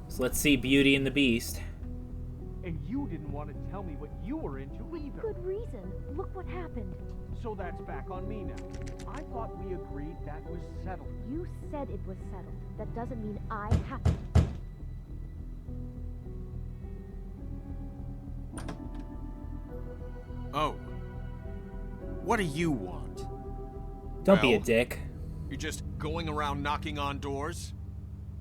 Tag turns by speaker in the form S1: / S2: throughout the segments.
S1: So let's see Beauty and the Beast.
S2: And you didn't want to tell me what you were into either.
S3: Good reason. Look what happened.
S2: So that's back on me now. I thought we agreed that was settled.
S3: You said it was settled. That doesn't mean I have to.
S4: Oh. What do you want?
S1: Don't be a
S4: Well,
S1: dick.
S4: You're just going around knocking on doors?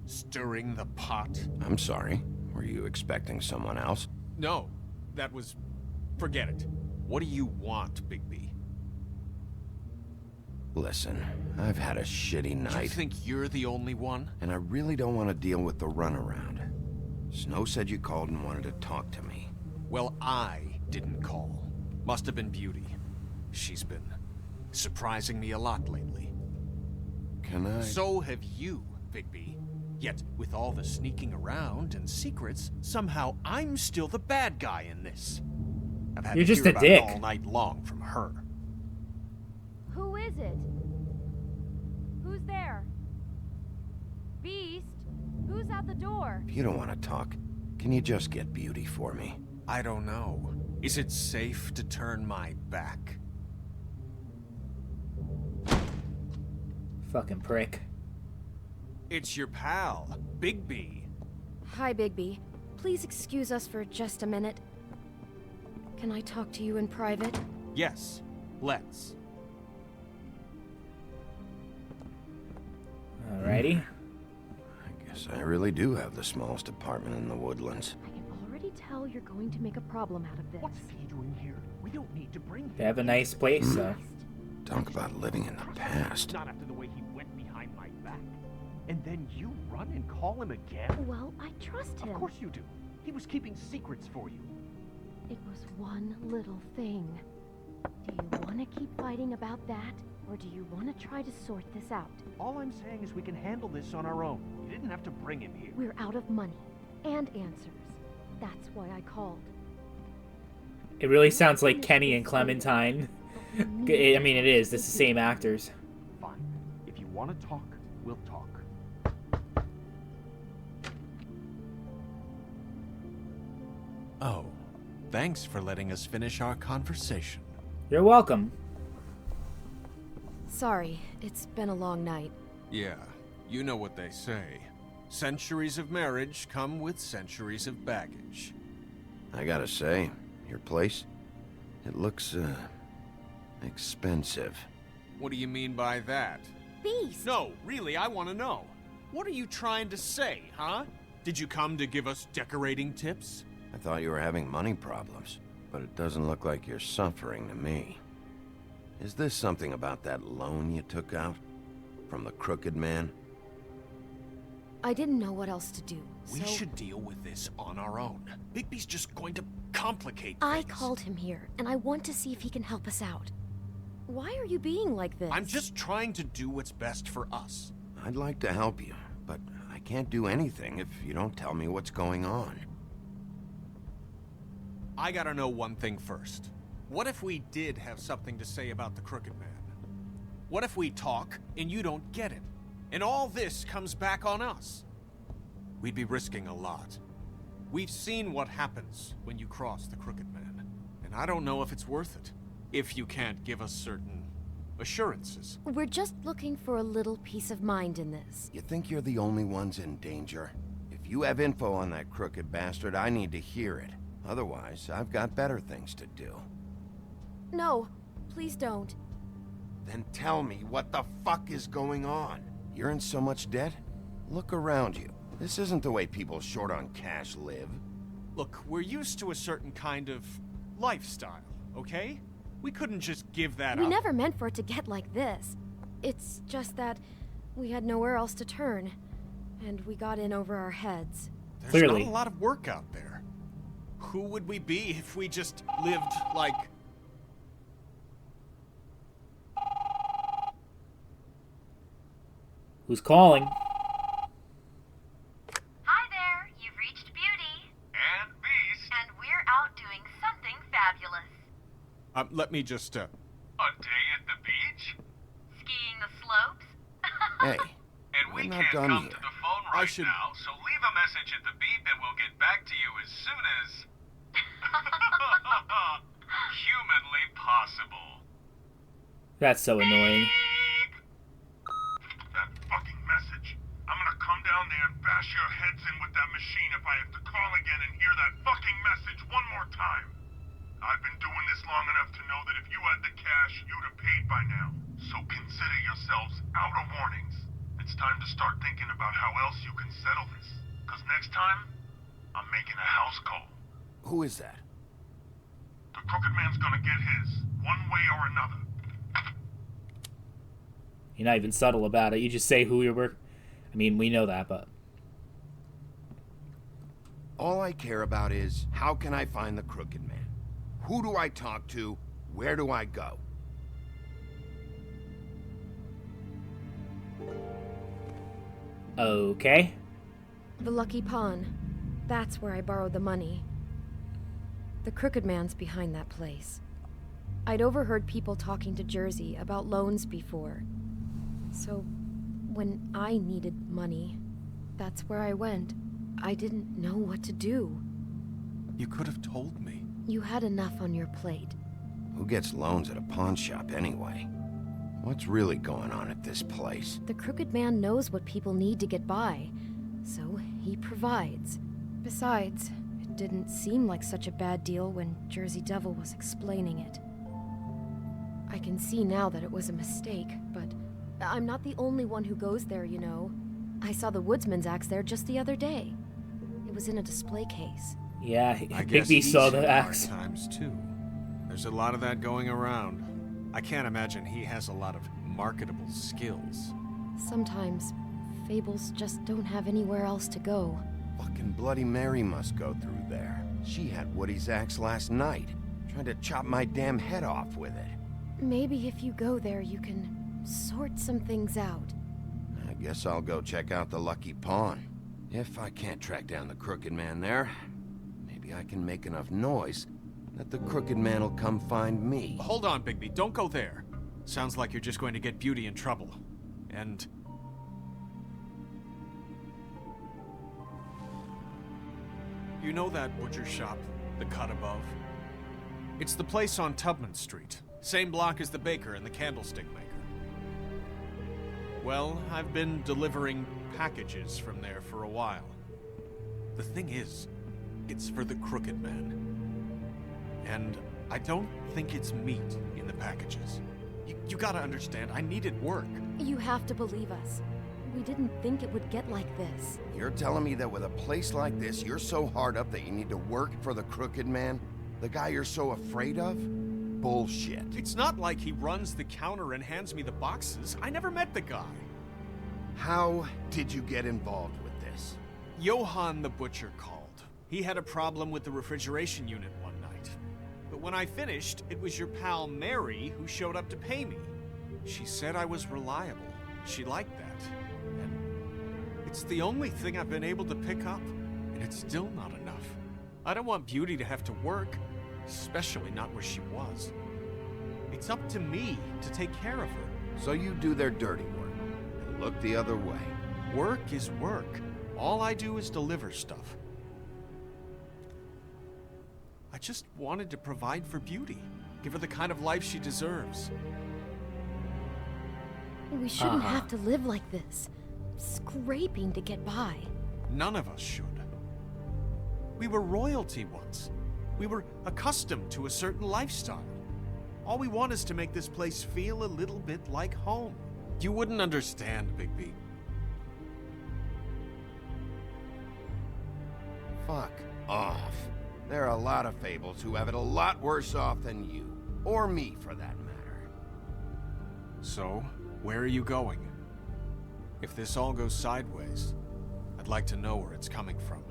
S4: Stirring the pot?
S5: I'm sorry. Were you expecting someone else?
S4: No, that was... Forget it. What do you want, Bigby?
S5: Listen, I've had a shitty
S4: Do you
S5: night,
S4: think you're the only one?
S5: and I really don't want to deal with the runaround. Snow said you called and wanted to talk to me.
S4: Well, I didn't call. Must have been Beauty. She's been surprising me a lot lately.
S5: Can I...
S4: So have you, Bigby. Yet, with all the sneaking around and secrets, somehow I'm still the bad guy in this. I've had
S1: You're
S4: to
S1: just
S4: hear
S1: a
S4: about
S1: dick.
S4: it all night long from her.
S3: Who is it? Who's there? Beast? Who's at the door?
S5: If you don't want to talk, can you just get Beauty for me?
S4: I don't know. Is it safe to turn my back?
S1: Fucking prick.
S4: It's your pal, Bigby.
S6: Hi, Bigby. Please excuse us for just a minute. Can I talk to you in private?
S4: Yes, let's.
S1: Alrighty.
S5: I guess I really do have the smallest apartment in the Woodlands.
S3: I can already tell you're going to make a problem out of this.
S2: What's he doing here? We don't need to bring him.
S1: They have a nice place, so.
S5: Talk about living in the past.
S2: Not after the way he went behind my back. And then you run and call him again?
S3: Well, I trust him.
S2: Of course you do. He was keeping secrets for you.
S3: It was one little thing. Do you want to keep fighting about that? Or do you want to try to sort this out?
S2: All I'm saying is we can handle this on our own. You didn't have to bring him here.
S3: We're out of money and answers. That's why I called.
S1: It really sounds like Kenny and Clementine. I mean, it is. It's the same actors.
S2: Fine. If you want to talk, we'll talk.
S4: Oh, thanks for letting us finish our conversation.
S1: You're welcome.
S6: Sorry, it's been a long night.
S4: Yeah, you know what they say. Centuries of marriage come with centuries of baggage.
S5: I gotta say, your place, it looks, expensive.
S4: What do you mean by that?
S6: Beast!
S4: No, really, I want to know. What are you trying to say, huh? Did you come to give us decorating tips?
S5: I thought you were having money problems, but it doesn't look like you're suffering to me. Is this something about that loan you took out? From the crooked man?
S6: I didn't know what else to do,
S4: We
S6: so
S4: should deal with this on our own. Bigby's just going to complicate
S6: I
S4: things.
S6: called him here, and I want to see if he can help us out. Why are you being like this?
S4: I'm just trying to do what's best for us.
S5: I'd like to help you, but I can't do anything if you don't tell me what's going on.
S4: I gotta know one thing first. What if we did have something to say about the Crooked Man? What if we talk and you don't get it? And all this comes back on us? We'd be risking a lot. We've seen what happens when you cross the Crooked Man. And I don't know if it's worth it. If you can't give us certain assurances.
S6: We're just looking for a little peace of mind in this.
S5: You think you're the only ones in danger? If you have info on that crooked bastard, I need to hear it. Otherwise, I've got better things to do.
S6: No, please don't.
S5: Then tell me what the fuck is going on? You're in so much debt? Look around you. This isn't the way people short on cash live.
S4: Look, we're used to a certain kind of lifestyle, okay? We couldn't just give that
S6: We
S4: up.
S6: never meant for it to get like this. It's just that we had nowhere else to turn, and we got in over our heads.
S4: There's
S1: Clearly.
S4: not a lot of work out there. Who would we be if we just lived like...
S1: Who's calling?
S7: Hi there, you've reached Beauty.
S8: And Beast.
S7: And we're out doing something fabulous.
S4: Let me just,
S8: A day at the beach?
S7: Skiing the slopes?
S5: Hey,
S8: And we
S5: we're not
S8: can't
S5: done
S8: come
S5: here.
S8: to the phone
S4: I
S8: right
S4: should-
S8: now, so leave a message at the beep and we'll get back to you as soon as... humanly possible.
S1: That's so annoying.
S8: That fucking message. I'm gonna come down there and bash your heads in with that machine if I have to call again and hear that fucking message one more time. I've been doing this long enough to know that if you had the cash, you'd have paid by now. So consider yourselves out of warnings. It's time to start thinking about how else you can settle this. Cause next time, I'm making a house call.
S5: Who is that?
S8: The Crooked Man's gonna get his, one way or another.
S1: You're not even subtle about it. You just say who you're I mean, we know that, but...
S5: All I care about is, how can I find the Crooked Man? Who do I talk to? Where do I go?
S1: Okay.
S6: The Lucky Pawn. That's where I borrowed the money. The Crooked Man's behind that place. I'd overheard people talking to Jersey about loans before. So, when I needed money, that's where I went. I didn't know what to do.
S4: You could have told me.
S6: You had enough on your plate.
S5: Who gets loans at a pawn shop anyway? What's really going on at this place?
S6: The Crooked Man knows what people need to get by, so he provides. Besides, it didn't seem like such a bad deal when Jersey Devil was explaining it. I can see now that it was a mistake, but I'm not the only one who goes there, you know. I saw the Woodsman's axe there just the other day. It was in a display case.
S1: Yeah,
S4: I guess
S1: Bigby
S4: he's
S1: saw
S4: had
S1: the
S4: hard
S1: axe.
S4: times too. There's a lot of that going around. I can't imagine he has a lot of marketable skills.
S6: Sometimes, fables just don't have anywhere else to go.
S5: Fucking Bloody Mary must go through there. She had Woody's axe last night. Tried to chop my damn head off with it.
S6: Maybe if you go there, you can sort some things out.
S5: I guess I'll go check out the Lucky Pawn. If I can't track down the Crooked Man there, maybe I can make enough noise that the Crooked Man will come find me.
S4: Hold on, Bigby. Don't go there. Sounds like you're just going to get Beauty in trouble. And... you know that butcher shop, the cut above? It's the place on Tubman Street. Same block as the baker and the candlestick maker. Well, I've been delivering packages from there for a while. The thing is, it's for the Crooked Man. And I don't think it's meat in the packages. You gotta understand, I needed work.
S6: You have to believe us. We didn't think it would get like this.
S5: You're telling me that with a place like this, you're so hard up that you need to work for the Crooked Man? The guy you're so afraid of? Bullshit.
S4: It's not like he runs the counter and hands me the boxes. I never met the guy.
S5: How did you get involved with this?
S4: Johann the butcher called. He had a problem with the refrigeration unit one night. But when I finished, it was your pal Mary who showed up to pay me. She said I was reliable. She liked that. And it's the only thing I've been able to pick up, and it's still not enough. I don't want Beauty to have to work, especially not where she was. It's up to me to take care of her.
S5: So you do their dirty work and look the other way.
S4: Work is work. All I do is deliver stuff. I just wanted to provide for Beauty. Give her the kind of life she deserves.
S6: We shouldn't have to live like this, scraping to get by.
S4: None of us should. We were royalty once. We were accustomed to a certain lifestyle. All we want is to make this place feel a little bit like home. You wouldn't understand, Bigby.
S5: Fuck off. There are a lot of fables who have it a lot worse off than you. Or me, for that matter.
S4: So, where are you going? If this all goes sideways, I'd like to know where it's coming from.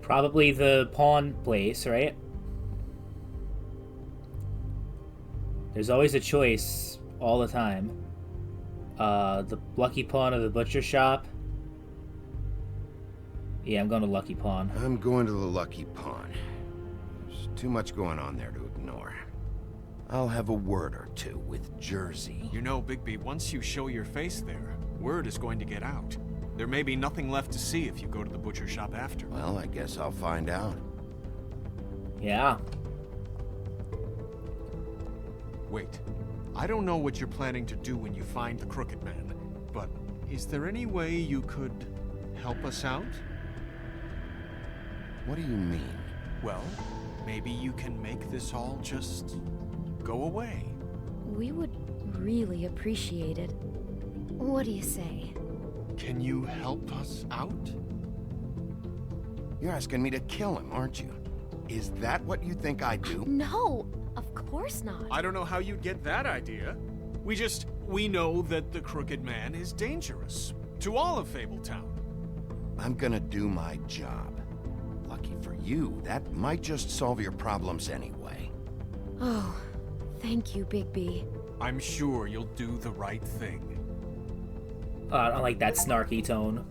S1: Probably the pawn place, right? There's always a choice all the time. The Lucky Pawn or the butcher shop. Yeah, I'm going to Lucky Pawn.
S5: I'm going to the Lucky Pawn. There's too much going on there to ignore. I'll have a word or two with Jersey.
S4: You know, Bigby, once you show your face there, word is going to get out. There may be nothing left to see if you go to the butcher shop after.
S5: Well, I guess I'll find out.
S1: Yeah.
S4: Wait. I don't know what you're planning to do when you find the Crooked Man, but is there any way you could help us out?
S5: What do you mean?
S4: Well, maybe you can make this all just go away.
S6: We would really appreciate it. What do you say?
S4: Can you help us out?
S5: You're asking me to kill him, aren't you? Is that what you think I do?
S3: No, of course not.
S4: I don't know how you'd get that idea. We know that the Crooked Man is dangerous to all of Fabletown.
S5: I'm gonna do my job. Lucky for you, that might just solve your problems anyway.
S6: Oh, thank you, Bigby.
S4: I'm sure you'll do the right thing.
S1: I don't like that snarky tone.